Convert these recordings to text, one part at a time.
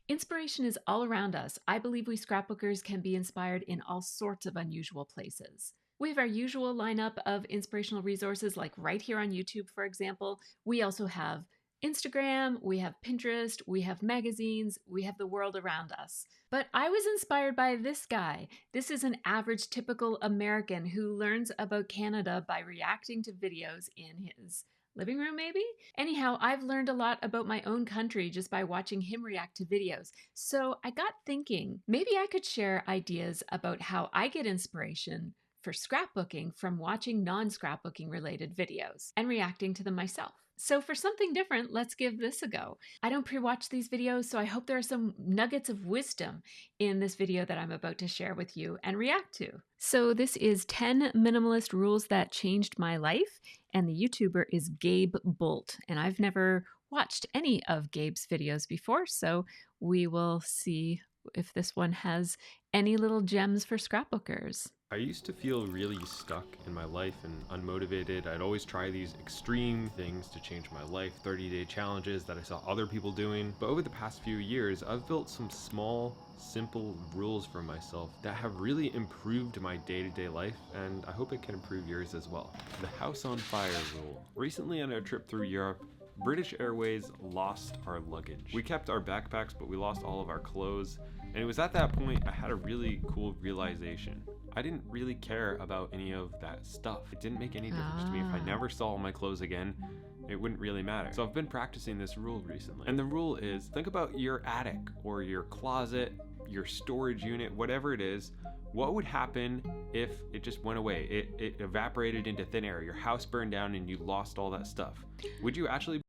Inspiration is all around us. I believe we scrapbookers can be inspired in all sorts of unusual places. We have our usual lineup of inspirational resources, like right here on YouTube, for example. We also have Instagram, we have Pinterest, we have magazines, we have the world around us. But I was inspired by this guy. This is an average, typical American who learns about Canada by reacting to videos in his living room, maybe? Anyhow, I've learned a lot about my own country just by watching him react to videos. So I got thinking, maybe I could share ideas about how I get inspiration for scrapbooking from watching non-scrapbooking related videos and reacting to them myself. So for something different, let's give this a go. I don't pre-watch these videos, so I hope there are some nuggets of wisdom in this video that I'm about to share with you and react to. So this is 10 minimalist rules that changed my life, and the YouTuber is Gabe Bolt, and I've never watched any of Gabe's videos before, so we will see if this one has any little gems for scrapbookers. I used to feel really stuck in my life and unmotivated. I'd always try these extreme things to change my life, 30-day challenges that I saw other people doing. But over the past few years, I've built some small, simple rules for myself that have really improved my day-to-day life, and I hope it can improve yours as well. The house on fire rule. Recently on our trip through Europe, British Airways lost our luggage. We kept our backpacks, but we lost all of our clothes. And it was at that point I had a really cool realization. I didn't really care about any of that stuff. It didn't make any difference to me. If I never saw all my clothes again, it wouldn't really matter. So I've been practicing this rule recently. And the rule is, think about your attic or your closet, your storage unit, whatever it is. What would happen if it just went away? It evaporated into thin air. Your house burned down and you lost all that stuff. Would you actually?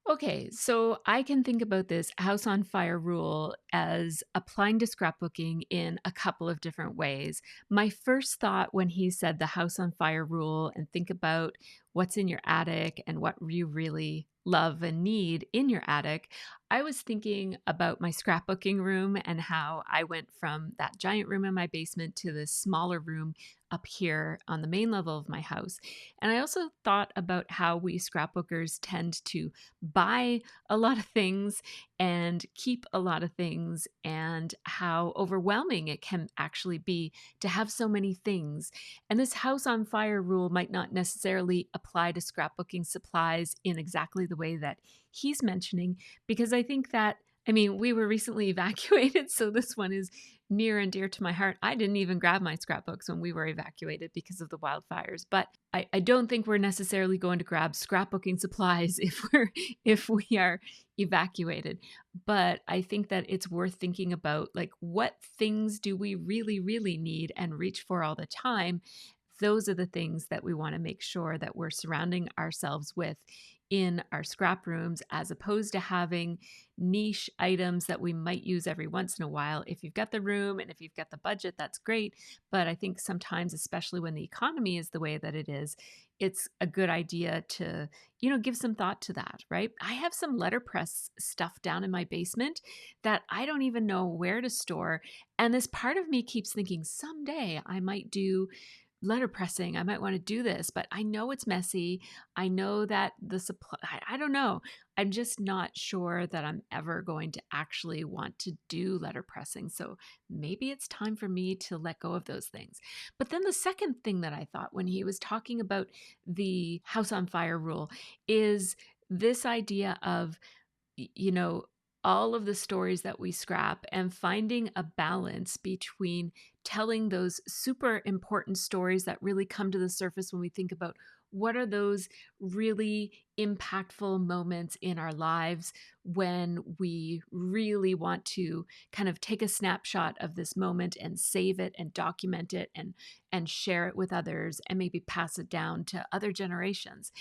Okay, so I can think about this house on fire rule as applying to scrapbooking in a couple of different ways. My first thought when he said the house on fire rule and think about what's in your attic and what you really love and need in your attic, I was thinking about my scrapbooking room and how I went from that giant room in my basement to this smaller room up here on the main level of my house. And I also thought about how we scrapbookers tend to buy a lot of things and keep a lot of things, and how overwhelming it can actually be to have so many things. And this house on fire rule might not necessarily apply to scrapbooking supplies in exactly the way that he's mentioning, because I think that, I mean, we were recently evacuated, so this one is near and dear to my heart. I didn't even grab my scrapbooks when we were evacuated because of the wildfires, but I don't think we're necessarily going to grab scrapbooking supplies if we are evacuated. But I think that it's worth thinking about, like, what things do we really, really need and reach for all the time? Those are the things that we want to make sure that we're surrounding ourselves with in our scrap rooms, as opposed to having niche items that we might use every once in a while. If you've got the room and if you've got the budget, that's great. But I think sometimes, especially when the economy is the way that it is, it's a good idea to, give some thought to that, right? I have some letterpress stuff down in my basement that I don't even know where to store. And this part of me keeps thinking someday I might do letterpressing. I might want to do this, but I know it's messy. I know that the supply, I don't know. I'm just not sure that I'm ever going to actually want to do letterpressing. So maybe it's time for me to let go of those things. But then the second thing that I thought when he was talking about the house on fire rule is this idea of, you know, all of the stories that we scrap and finding a balance between telling those super important stories that really come to the surface when we think about what are those really impactful moments in our lives when we really want to kind of take a snapshot of this moment and save it and document it and share it with others and maybe pass it down to other generations.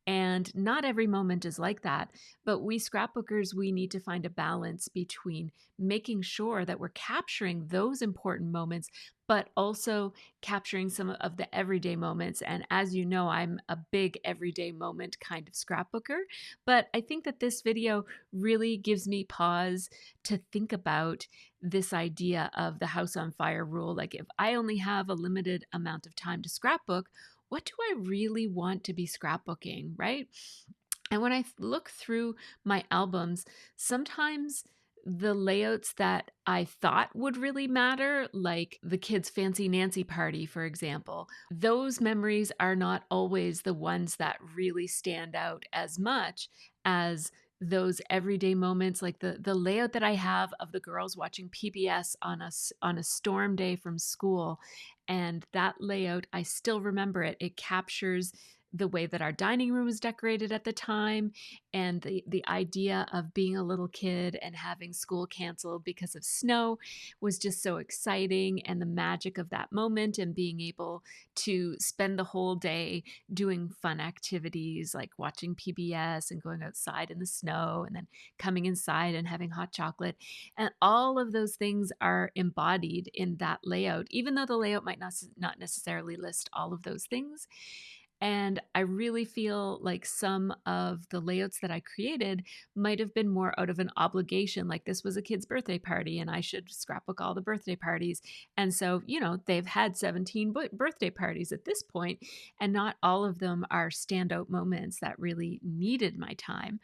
And not every moment is like that, but we scrapbookers, we need to find a balance between making sure that we're capturing those important moments, but also capturing some of the everyday moments. And as you know, I'm a big everyday moment kind of scrapbooker, but I think that this video really gives me pause to think about this idea of the house on fire rule. Like, if I only have a limited amount of time to scrapbook, what do I really want to be scrapbooking, right? And when I look through my albums, sometimes the layouts that I thought would really matter, like the kids' fancy Nancy party, for example, those memories are not always the ones that really stand out as much as those everyday moments, like the layout that I have of the girls watching PBS on on a storm day from school. And that layout, I still remember it. It captures the way that our dining room was decorated at the time, and the idea of being a little kid and having school canceled because of snow was just so exciting, and the magic of that moment and being able to spend the whole day doing fun activities like watching PBS and going outside in the snow and then coming inside and having hot chocolate. And all of those things are embodied in that layout, even though the layout might not necessarily list all of those things. And I really feel like some of the layouts that I created might have been more out of an obligation, like this was a kid's birthday party and I should scrapbook all the birthday parties. And so, they've had 17 birthday parties at this point, and not all of them are standout moments that really needed my time.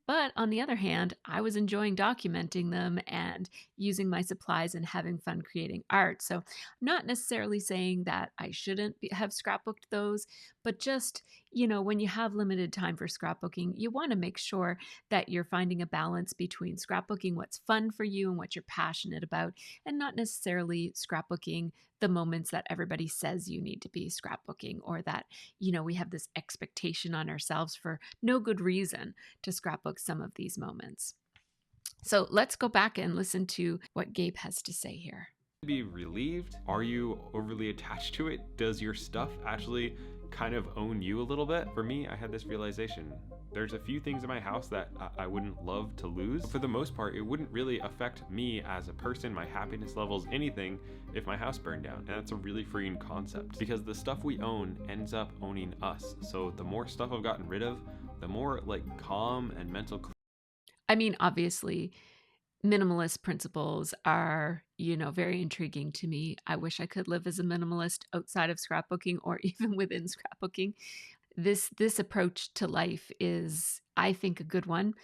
But on the other hand, I was enjoying documenting them and using my supplies and having fun creating art. So, I'm not necessarily saying that I shouldn't have scrapbooked those, but just, when you have limited time for scrapbooking, you want to make sure that you're finding a balance between scrapbooking what's fun for you and what you're passionate about, and not necessarily scrapbooking the moments that everybody says you need to be scrapbooking, or that, we have this expectation on ourselves for no good reason to scrapbook some of these moments. So let's go back and listen to what Gabe has to say here. Be relieved? Are you overly attached to it? Does your stuff actually kind of own you a little bit? For me, I had this realization. There's a few things in my house that I wouldn't love to lose. But for the most part, it wouldn't really affect me as a person, my happiness levels, anything, if my house burned down. And that's a really freeing concept, because the stuff we own ends up owning us. So the more stuff I've gotten rid of, the more calm and mental. I mean, obviously, minimalist principles are, very intriguing to me. I wish I could live as a minimalist outside of scrapbooking or even within scrapbooking. This approach to life is, I think, a good one.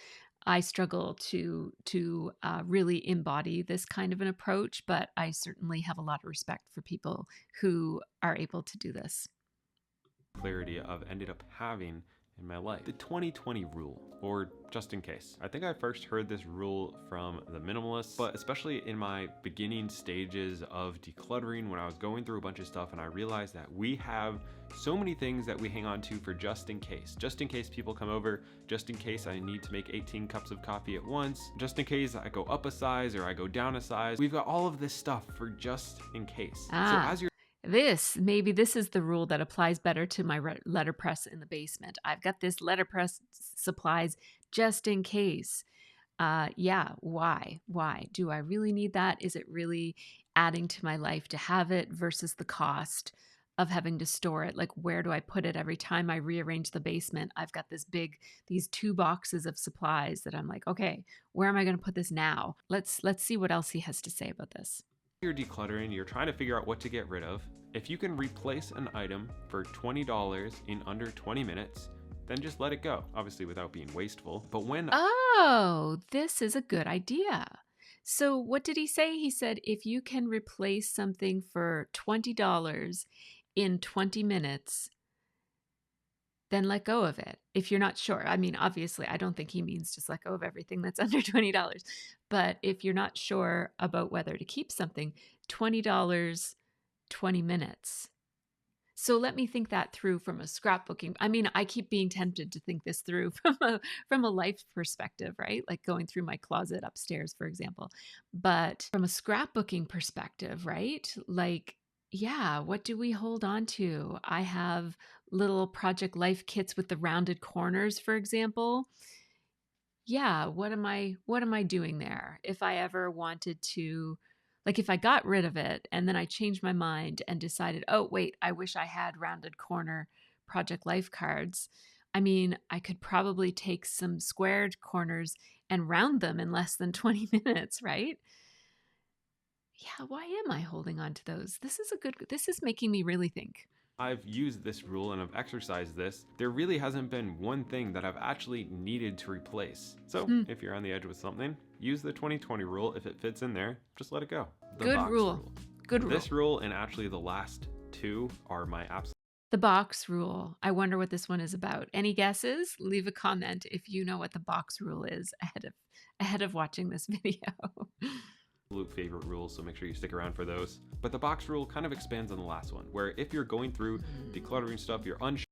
I struggle to really embody this kind of an approach, but I certainly have a lot of respect for people who are able to do this. Clarity I've ended up having in my life. The 2020 rule, or just in case. I think I first heard this rule from the Minimalists, but especially in my beginning stages of decluttering, when I was going through a bunch of stuff and I realized that we have so many things that we hang on to for just in case people come over, just in case I need to make 18 cups of coffee at once, just in case I go up a size or I go down a size. We've got all of this stuff for just in case. So as you're Maybe this is the rule that applies better to my letterpress in the basement. I've got this letterpress supplies just in case. Yeah, why? Why? Do I really need that? Is it really adding to my life to have it versus the cost of having to store it? Like, where do I put it every time I rearrange the basement? I've got these 2 boxes of supplies that I'm like, okay, where am I going to put this now? Let's see what else he has to say about this. You're decluttering, you're trying to figure out what to get rid of. If you can replace an item for $20 in under 20 minutes, then just let it go, obviously without being wasteful. But when this is a good idea. So what did he say? He said, if you can replace something for $20 in 20 minutes, then let go of it. If you're not sure. I mean, obviously, I don't think he means just let go of everything that's under $20. But if you're not sure about whether to keep something, $20, 20 minutes. So let me think that through from a scrapbooking. I mean, I keep being tempted to think this through from a life perspective, right? Like going through my closet upstairs, for example. But from a scrapbooking perspective, right? Like, yeah, what do we hold on to? I have little Project Life kits with the rounded corners, for example. Yeah, what am I doing there? If I ever wanted to, like, if I got rid of it and then I changed my mind and decided, oh, wait, I wish I had rounded corner Project Life cards. I mean, I could probably take some squared corners and round them in less than 20 minutes, right? Yeah, why am I holding on to those? This is making me really think. I've used this rule and I've exercised this, there really hasn't been one thing that I've actually needed to replace. So if you're on the edge with something, use the 2020 rule. If it fits in there, just let it go. The Good box rule. rule. Good rule. This rule and actually the last two are my absolute. The box rule. I wonder what this one is about. Any guesses? Leave a comment if you know what the box rule is ahead of watching this video. Absolute favorite rules, so make sure you stick around for those. But the box rule kind of expands on the last one, where if you're going through decluttering stuff, you're unsure.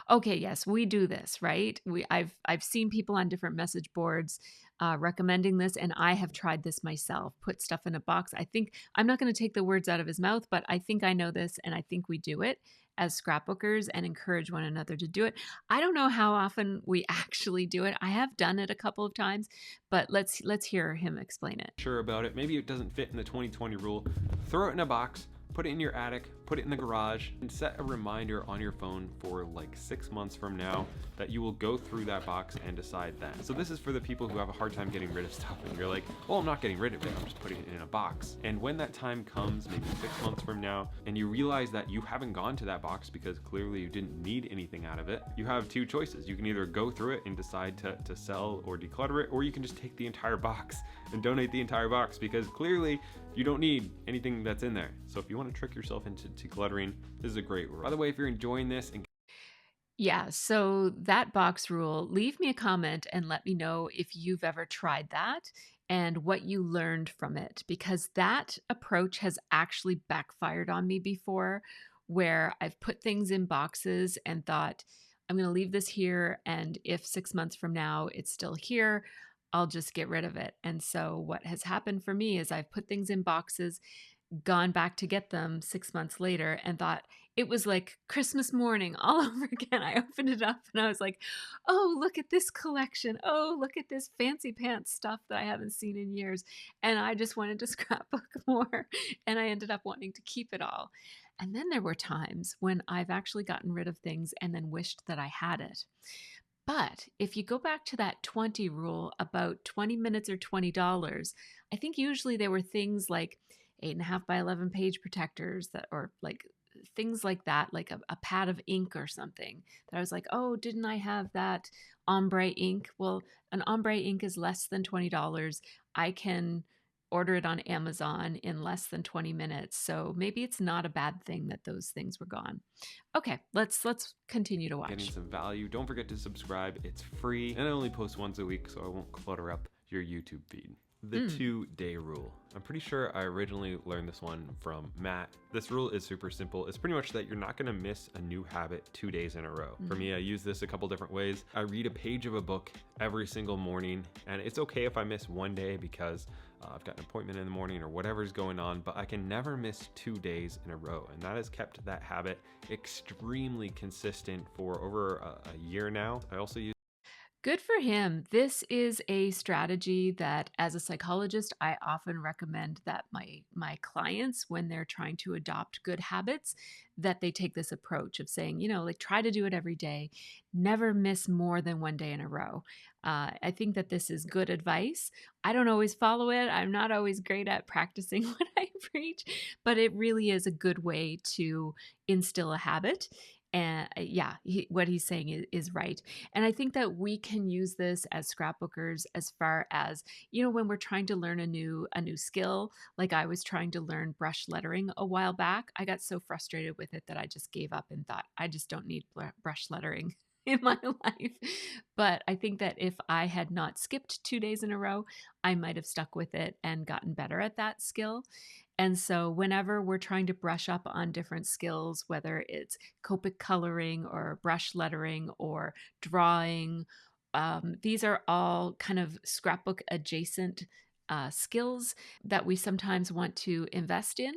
Okay, yes, we do this, right? I've seen people on different message boards recommending this, and I have tried this myself. Put stuff in a box. I think I'm not going to take the words out of his mouth, but I think I know this, and I think we do it as scrapbookers and encourage one another to do it. I don't know how often we actually do it. I have done it a couple of times, but let's hear him explain it. Sure about it. Maybe it doesn't fit in the 2020 rule. Throw it in a box. Put it in your attic, put it in the garage, and set a reminder on your phone for like 6 months from now that you will go through that box and decide then. So this is for the people who have a hard time getting rid of stuff and you're like, well, I'm not getting rid of it, I'm just putting it in a box. And when that time comes, maybe 6 months from now, and you realize that you haven't gone to that box because clearly you didn't need anything out of it, you have two choices. You can either go through it and decide to sell or declutter it, or you can just take the entire box and donate the entire box because clearly you don't need anything that's in there. So if you want to trick yourself into decluttering, this is a great rule. By the way, if you're enjoying this and Yeah, so that box rule, leave me a comment and let me know if you've ever tried that and what you learned from it, because that approach has actually backfired on me before, where I've put things in boxes and thought, I'm going to leave this here, and if 6 months from now it's still here, I'll just get rid of it. And so what has happened for me is I've put things in boxes, gone back to get them 6 months later, and thought it was like Christmas morning all over again. I opened it up and I was like, oh, look at this collection. Oh, look at this fancy pants stuff that I haven't seen in years. And I just wanted to scrapbook more. And I ended up wanting to keep it all. And then there were times when I've actually gotten rid of things and then wished that I had it. But if you go back to that 20 rule about 20 minutes or $20, I think usually there were things like 8.5 by 11 page protectors that, or like things like that, like a pad of ink or something that I was like, oh, didn't I have that ombre ink? Well, an ombre ink is less than $20. I can order it on Amazon in less than 20 minutes. So maybe it's not a bad thing that those things were gone. Okay, let's continue to watch. getting some value, don't forget to subscribe. It's free and I only post once a week, so I won't clutter up your YouTube feed. The 2-day rule. I'm pretty sure I originally learned this one from Matt. This rule is super simple. It's pretty much that you're not gonna miss a new habit 2 days in a row. For me, I use this a couple different ways. I read a page of a book every single morning, and it's okay if I miss one day because I've got an appointment in the morning or whatever's going on, but I can never miss 2 days in a row. And that has kept that habit extremely consistent for over a year now. I also use Good for him. This is a strategy that, as a psychologist, I often recommend that my clients, when they're trying to adopt good habits, that they take this approach of saying, like try to do it every day, never miss more than one day in a row. I think that this is good advice. I don't always follow it. I'm not always great at practicing what I preach, but it really is a good way to instill a habit. And yeah, what he's saying is right. And I think that we can use this as scrapbookers as far as, when we're trying to learn a new skill, like I was trying to learn brush lettering a while back. I got so frustrated with it that I just gave up and thought, I just don't need brush lettering in my life. But I think that if I had not skipped 2 days in a row, I might have stuck with it and gotten better at that skill. And so whenever we're trying to brush up on different skills, whether it's Copic coloring or brush lettering or drawing, these are all kind of scrapbook adjacent skills that we sometimes want to invest in.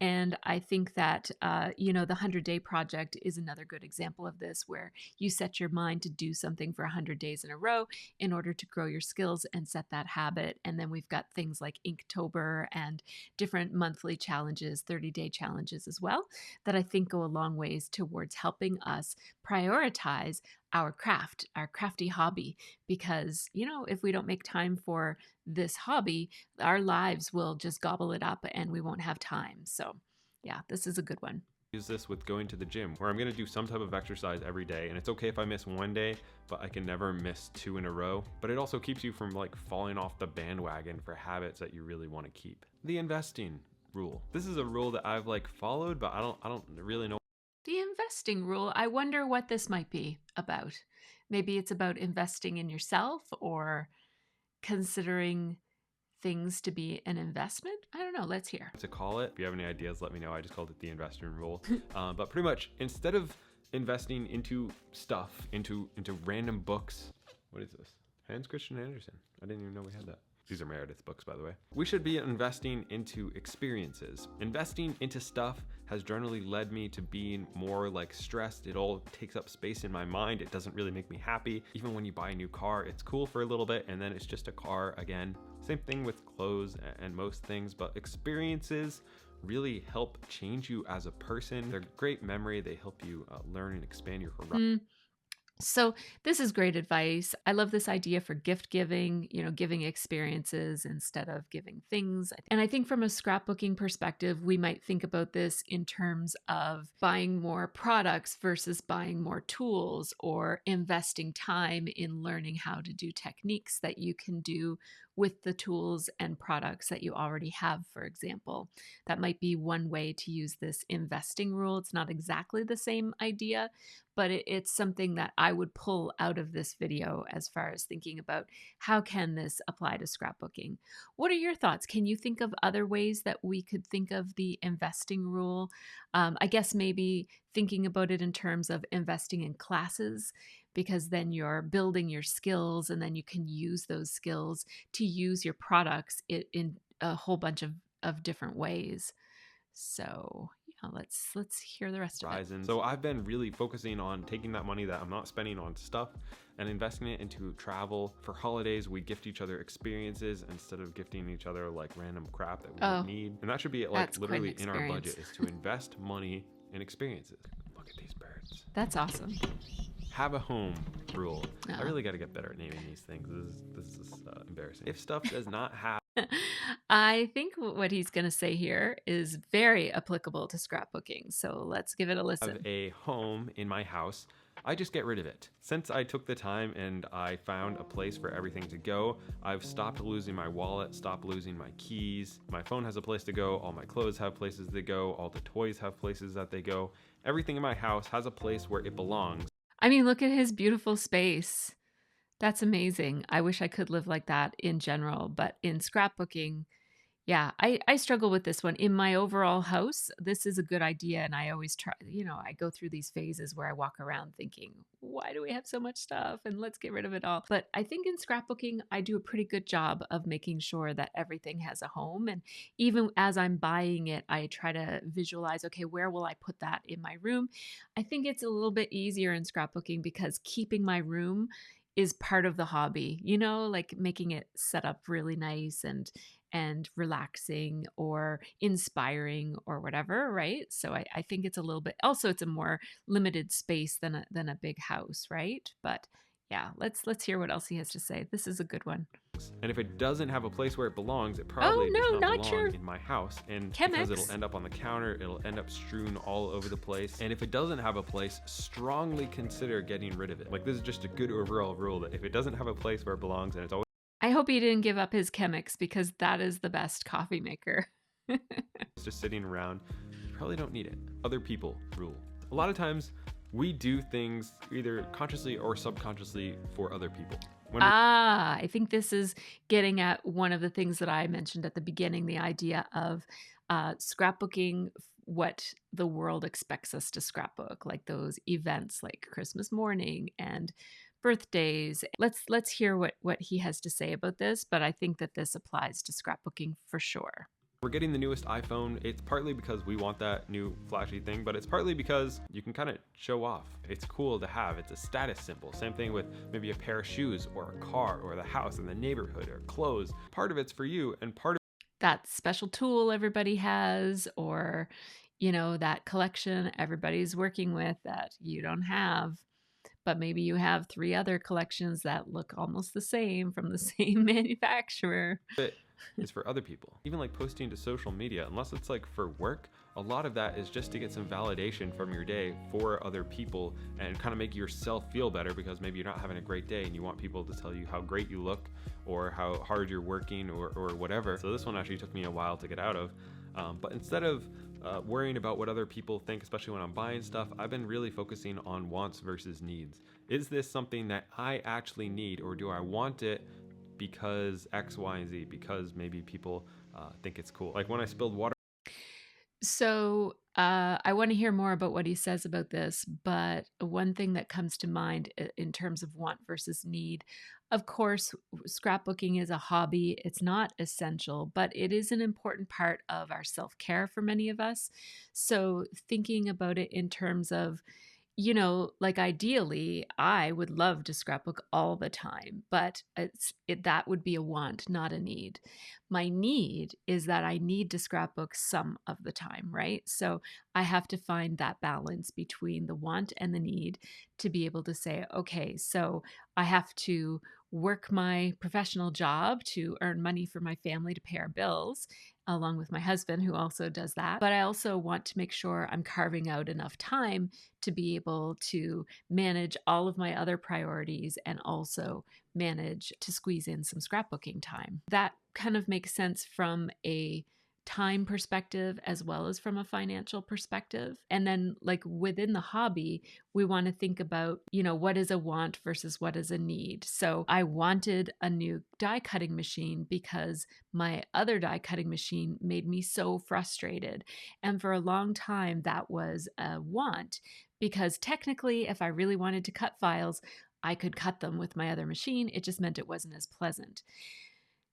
And I think that, the 100-day project is another good example of this, where you set your mind to do something for 100 days in a row in order to grow your skills and set that habit. And then we've got things like Inktober and different monthly challenges, 30-day challenges as well, that I think go a long ways towards helping us prioritize our craft, our crafty hobby. Because, if we don't make time for this hobby, our lives will just gobble it up and we won't have time. So yeah, this is a good one. use this with going to the gym, where I'm going to do some type of exercise every day, and it's okay if I miss one day, but I can never miss 2 in a row. But it also keeps you from like falling off the bandwagon for habits that you really want to keep. The investing rule. This is a rule that I've like followed, but I don't really know. The investing rule, I wonder what this might be about. Maybe it's about investing in yourself or considering things to be an investment. I don't know. Let's hear. To call it. If you have any ideas, let me know. I just called it the investing rule. But pretty much, instead of investing into stuff, into random books, what is this? Hans Christian Andersen. I didn't even know we had that. These are Meredith's books, by the way. We should be investing into experiences. Investing into stuff has generally led me to being more like stressed. It all takes up space in my mind. It doesn't really make me happy. Even when you buy a new car, it's cool for a little bit and then it's just a car again. Same thing with clothes and most things, but experiences really help change you as a person. They're great memory. They help you learn and expand your horizon. So this is great advice. I love this idea for gift giving, giving experiences instead of giving things. And I think from a scrapbooking perspective, we might think about this in terms of buying more products versus buying more tools, or investing time in learning how to do techniques that you can do with the tools and products that you already have, for example. That might be one way to use this investing rule. It's not exactly the same idea, but it's something that I would pull out of this video as far as thinking about how can this apply to scrapbooking. What are your thoughts? Can you think of other ways that we could think of the investing rule? I guess maybe thinking about it in terms of investing in classes, because then you're building your skills and then you can use those skills to use your products in a whole bunch of different ways. So yeah, let's hear the rest of it. So I've been really focusing on taking that money that I'm not spending on stuff and investing it into travel. For holidays, we gift each other experiences instead of gifting each other like random crap that we don't need. And that should be like literally in our budget, is to invest money in experiences. Look at these birds. That's awesome. Have a home rule. I really got to get better at naming these things. This is embarrassing. If stuff does not have I think what he's going to say here is very applicable to scrapbooking. So let's give it a listen. Have a home in my house, I just get rid of it. Since I took the time and I found a place for everything to go, I've stopped losing my wallet, stopped losing my keys. My phone has a place to go. All my clothes have places to go. All the toys have places that they go. Everything in my house has a place where it belongs. I mean, look at his beautiful space. That's amazing. I wish I could live like that in general, but in scrapbooking, yeah, I struggle with this one. In my overall house, this is a good idea. And I always try, I go through these phases where I walk around thinking, why do we have so much stuff? And let's get rid of it all. But I think in scrapbooking, I do a pretty good job of making sure that everything has a home. And even as I'm buying it, I try to visualize, okay, where will I put that in my room? I think it's a little bit easier in scrapbooking because keeping my room is part of the hobby, like making it set up really nice and relaxing or inspiring or whatever, right? So I think it's a little bit, also it's a more limited space than a big house, right? But yeah, let's hear what else he has to say. This is a good one. And if it doesn't have a place where it belongs, it probably does not belong in my house. And because it'll end up on the counter, it'll end up strewn all over the place. And if it doesn't have a place, strongly consider getting rid of it. Like, this is just a good overall rule that if it doesn't have a place where it belongs, and it's always... I hope he didn't give up his Chemex, because that is the best coffee maker. It's just sitting around. You probably don't need it. Other people rule. A lot of times we do things either consciously or subconsciously for other people. I think this is getting at one of the things that I mentioned at the beginning, the idea of scrapbooking what the world expects us to scrapbook, like those events like Christmas morning and birthdays. Let's hear what he has to say about this, but I think that this applies to scrapbooking for sure. We're getting the newest iPhone. It's partly because we want that new flashy thing, but it's partly because you can kind of show off. It's cool to have. It's a status symbol. Same thing with maybe a pair of shoes or a car or the house in the neighborhood or clothes. Part of it's for you, and part of that special tool everybody has, or that collection everybody's working with that you don't have, but maybe you have 3 other collections that look almost the same from the same manufacturer. is for other people. Even like posting to social media, unless it's like for work, a lot of that is just to get some validation from your day for other people and kind of make yourself feel better, because maybe you're not having a great day and you want people to tell you how great you look or how hard you're working or whatever. So this one actually took me a while to get out of. But instead of worrying about what other people think, especially when I'm buying stuff, I've been really focusing on wants versus needs. Is this something that I actually need, or do I want it because X, Y, and Z, because maybe people think it's cool? Like when I spilled water. So I want to hear more about what he says about this, but one thing that comes to mind in terms of want versus need, of course, scrapbooking is a hobby. It's not essential, but it is an important part of our self-care for many of us. So thinking about it in terms of, like ideally, I would love to scrapbook all the time, but that would be a want, not a need. My need is that I need to scrapbook some of the time, right? So I have to find that balance between the want and the need to be able to say, okay, so I have to work my professional job to earn money for my family to pay our bills, along with my husband, who also does that. But I also want to make sure I'm carving out enough time to be able to manage all of my other priorities and also manage to squeeze in some scrapbooking time. That kind of makes sense from a time perspective as well as from a financial perspective. And then, like within the hobby, we want to think about, what is a want versus what is a need. So I wanted a new die cutting machine because my other die cutting machine made me so frustrated. And for a long time, that was a want, because technically, if I really wanted to cut files, I could cut them with my other machine. It just meant it wasn't as pleasant.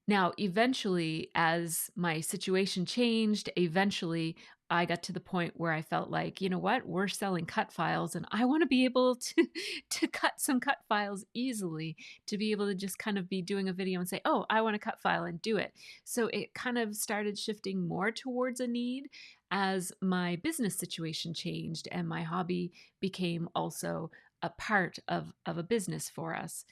Now, eventually, as my situation changed, eventually I got to the point where I felt like, you know what, we're selling cut files and I want to be able to cut some cut files easily, to be able to just kind of be doing a video and say, oh, I want a cut file and do it. So it kind of started shifting more towards a need as my business situation changed and my hobby became also a part of a business for us.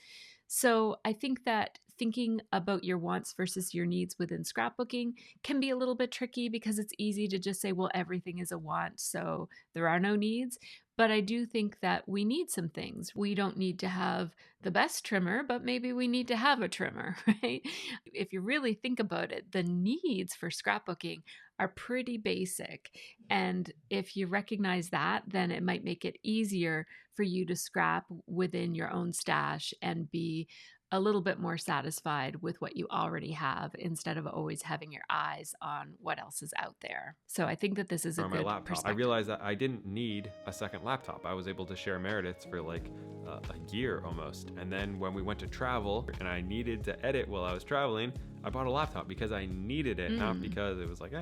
So I think that thinking about your wants versus your needs within scrapbooking can be a little bit tricky, because it's easy to just say, well, everything is a want, so there are no needs. But I do think that we need some things. We don't need to have the best trimmer, but maybe we need to have a trimmer, right? If you really think about it, the needs for scrapbooking are pretty basic. And if you recognize that, then it might make it easier for you to scrap within your own stash and be a little bit more satisfied with what you already have, instead of always having your eyes on what else is out there. So I think that this is a On my good laptop, I perspective. realized that I didn't need a second laptop. I was able to share Meredith's for like a year almost. And then when we went to travel and I needed to edit while I was traveling, I bought a laptop because I needed it, not because it was like,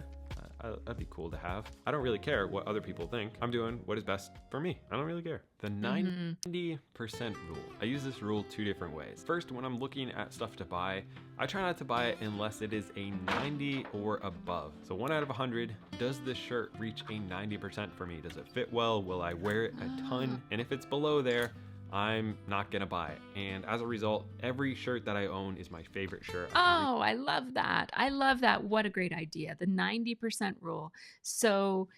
that'd be cool to have. I don't really care what other people think. I'm doing what is best for me. I don't really care. The 90% rule. I use this rule two different ways. First, when I'm looking at stuff to buy, I try not to buy it unless it is a 90 or above. So 1 out of 100, does this shirt reach a 90% for me? Does it fit well? Will I wear it a ton? And if it's below there, I'm not gonna buy it. And as a result, every shirt that I own is my favorite shirt. Oh, I love that. I love that. What a great idea. The 90% rule. So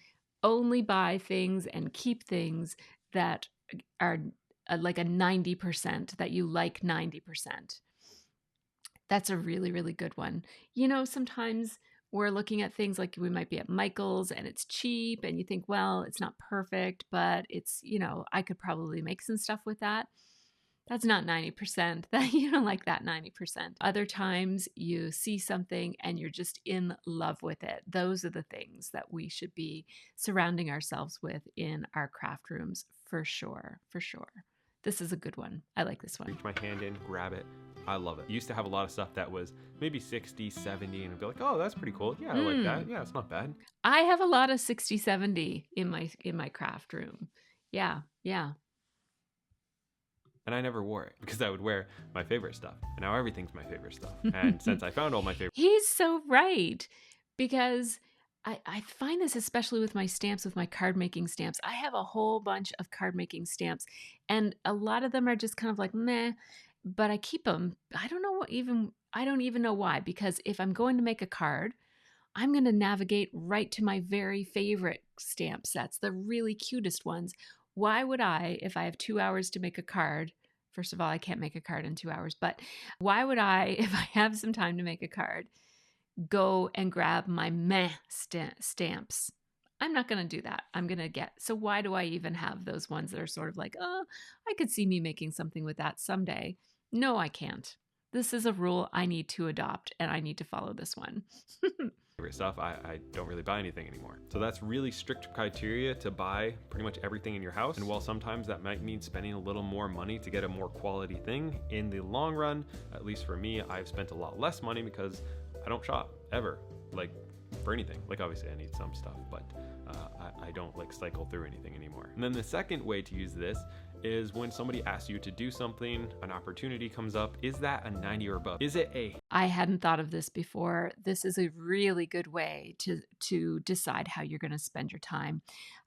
only buy things and keep things that are like a 90%, that you like 90%. That's a really, really good one. Sometimes we're looking at things like we might be at Michael's and it's cheap and you think, well, it's not perfect, but it's, I could probably make some stuff with that. That's not 90%. That you don't like that 90%. Other times you see something and you're just in love with it. Those are the things that we should be surrounding ourselves with in our craft rooms, for sure, for sure. This is a good one. I like this one. Reach my hand in, grab it. I love it. I used to have a lot of stuff that was maybe 60, 70, and I'd be like, oh, that's pretty cool. Yeah, I like that. Yeah, it's not bad. I have a lot of 60, 70 in my craft room. Yeah, yeah. And I never wore it because I would wear my favorite stuff. And now everything's my favorite stuff. And since I found all my favorite... He's so right. Because I find this, especially with my stamps, with my card making stamps. I have a whole bunch of card making stamps, and a lot of them are just kind of like meh, but I keep them. I don't know what even I don't even know why, because if I'm going to make a card, I'm going to navigate right to my very favorite stamp sets, the really cutest ones. Why would I, if I have 2 hours to make a card, first of all, I can't make a card in 2 hours, but why would I, if I have some time to make a card, go and grab my stamps? I'm not going to do that. I'm going to get, so why do I even have those ones that are sort of like, oh, I could see me making something with that someday? No, I can't. This is a rule I need to adopt, and I need to follow this one. Stuff, I don't really buy anything anymore. So that's really strict criteria to buy pretty much everything in your house. And while sometimes that might mean spending a little more money to get a more quality thing, in the long run, at least for me, I've spent a lot less money because I don't shop ever, like for anything. Like obviously I need some stuff, but I don't like cycle through anything anymore. And then the second way to use this is when somebody asks you to do something, an opportunity comes up. Is that a 90 or above? Is it a... I hadn't thought of this before. This is a really good way to decide how you're going to spend your time.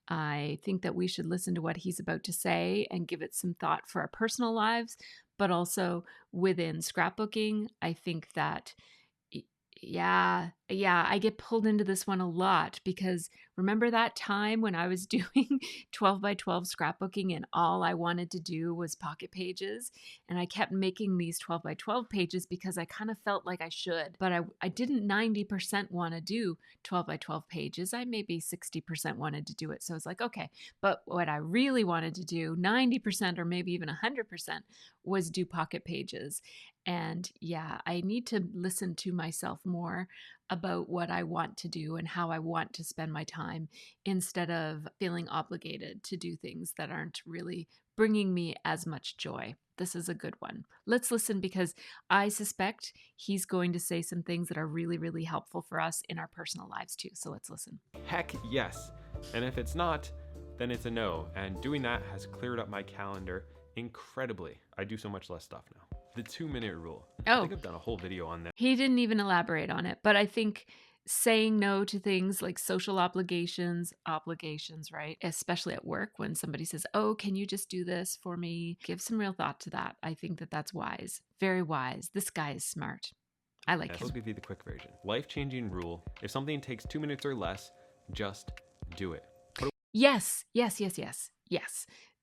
I think that we should listen to what he's about to say and give it some thought for our personal lives, but also within scrapbooking. I think that yeah, I get pulled into this one a lot because remember that time when I was doing 12 by 12 scrapbooking and all I wanted to do was pocket pages? And I kept making these 12 by 12 pages because I kind of felt like I should, but I didn't 90% want to do 12 by 12 pages. I maybe 60% wanted to do it. So I was like, okay, but what I really wanted to do, 90% or maybe even 100%, was do pocket pages. And yeah, I need to listen to myself more about what I want to do and how I want to spend my time instead of feeling obligated to do things that aren't really bringing me as much joy. This is a good one. Let's listen because I suspect he's going to say some things that are really, really helpful for us in our personal lives too. So let's listen. Heck yes. And if it's not, then it's a no. And doing that has cleared up my calendar incredibly. I do so much less stuff now. The 2-minute rule. I think I've done a whole video on that. He didn't even elaborate on it, but I think saying no to things like social obligations, right? Especially at work when somebody says, oh, can you just do this for me? Give some real thought to that. I think that that's wise. Very wise. This guy is smart. I like him. I'll give you the quick version. Life-changing rule. If something takes 2 minutes or less, just do it. Yes.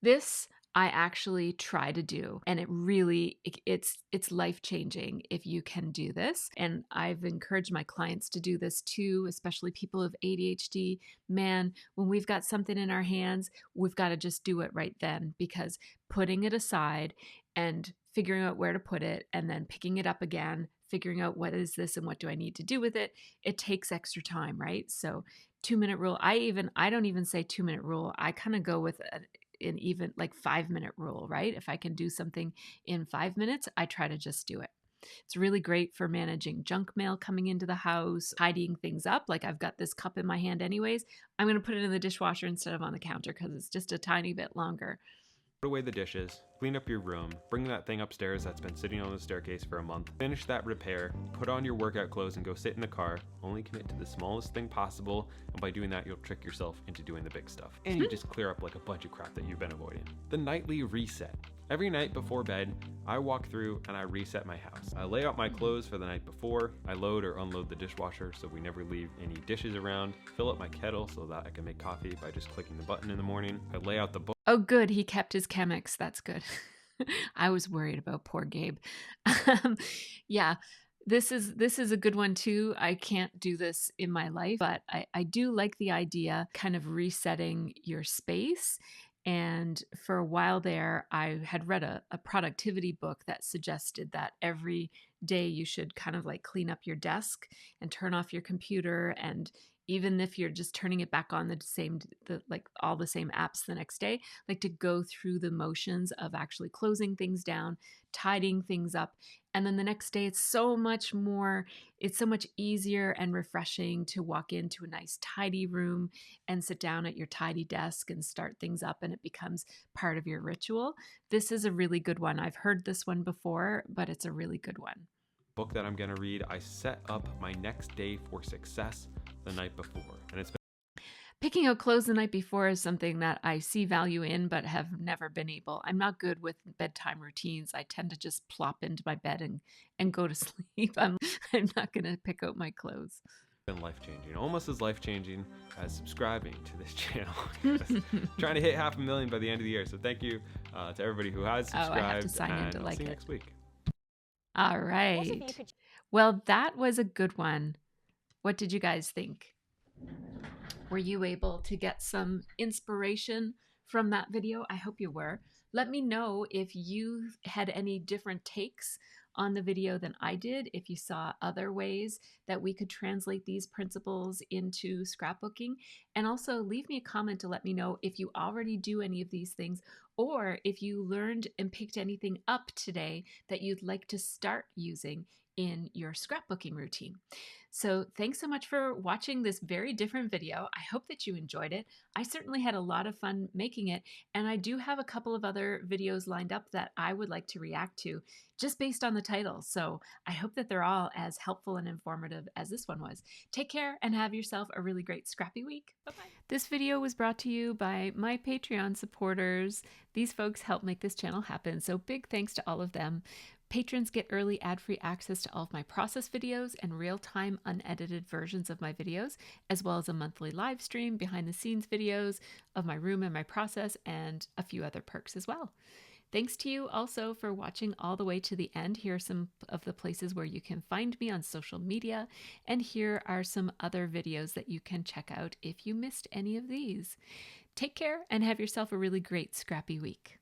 This I actually try to do, and it's life-changing if you can do this. And I've encouraged my clients to do this too, especially people with ADHD. Man, when we've got something in our hands, we've got to just do it right then, because putting it aside and figuring out where to put it and then picking it up again, figuring out what is this and what do I need to do with it, it takes extra time, right? So 2-minute rule, I don't even say 2-minute rule. I kind of go with an even like 5-minute rule, right? If I can do something in 5 minutes, I try to just do it. It's really great for managing junk mail coming into the house, tidying things up. Like I've got this cup in my hand anyways. I'm going to put it in the dishwasher instead of on the counter because it's just a tiny bit longer. Put away the dishes, clean up your room, bring that thing upstairs that's been sitting on the staircase for a month, finish that repair, put on your workout clothes and go sit in the car, only commit to the smallest thing possible, and by doing that you'll trick yourself into doing the big stuff. And you just clear up like a bunch of crap that you've been avoiding. The nightly reset. Every night before bed, I walk through and I reset my house. I lay out my clothes for the night before, I load or unload the dishwasher so we never leave any dishes around, fill up my kettle so that I can make coffee by just clicking the button in the morning. I lay out the book. Oh, good. He kept his Chemex. That's good. I was worried about poor Gabe. Yeah, this is a good one too. I can't do this in my life, but I do like the idea kind of resetting your space. And for a while there, I had read a productivity book that suggested that every day you should kind of like clean up your desk and turn off your computer. And even if you're just turning it back on like all the same apps the next day, like to go through the motions of actually closing things down, tidying things up. And then the next day, it's so much easier and refreshing to walk into a nice tidy room and sit down at your tidy desk and start things up, and it becomes part of your ritual. This is a really good one. I've heard this one before, but it's a really good one. Book that I'm going to read, I set up my next day for success the night before. And it's been Picking out clothes the night before is something that I see value in, but have never been able. I'm not good with bedtime routines. I tend to just plop into my bed and go to sleep. I'm not going to pick out my clothes. Been life-changing, almost as life-changing as subscribing to this channel. 'Cause trying to hit 500,000 by the end of the year. So thank you to everybody who has Oh, I have to subscribed, sign in to and I'll see like you it. next week. All right. Well, that was a good one. What did you guys think? Were you able to get some inspiration from that video? I hope you were. Let me know if you had any different takes on the video than I did, if you saw other ways that we could translate these principles into scrapbooking. And also leave me a comment to let me know if you already do any of these things, or if you learned and picked anything up today that you'd like to start using in your scrapbooking routine. So thanks so much for watching this very different video. I hope that you enjoyed it. I certainly had a lot of fun making it, and I do have a couple of other videos lined up that I would like to react to just based on the title. So I hope that they're all as helpful and informative as this one was. Take care and have yourself a really great scrappy week. Bye-bye. This video was brought to you by my Patreon supporters. These folks help make this channel happen, so big thanks to all of them. Patrons get early ad-free access to all of my process videos and real-time unedited versions of my videos, as well as a monthly live stream, behind-the-scenes videos of my room and my process, and a few other perks as well. Thanks to you also for watching all the way to the end. Here are some of the places where you can find me on social media, and here are some other videos that you can check out if you missed any of these. Take care and have yourself a really great scrappy week.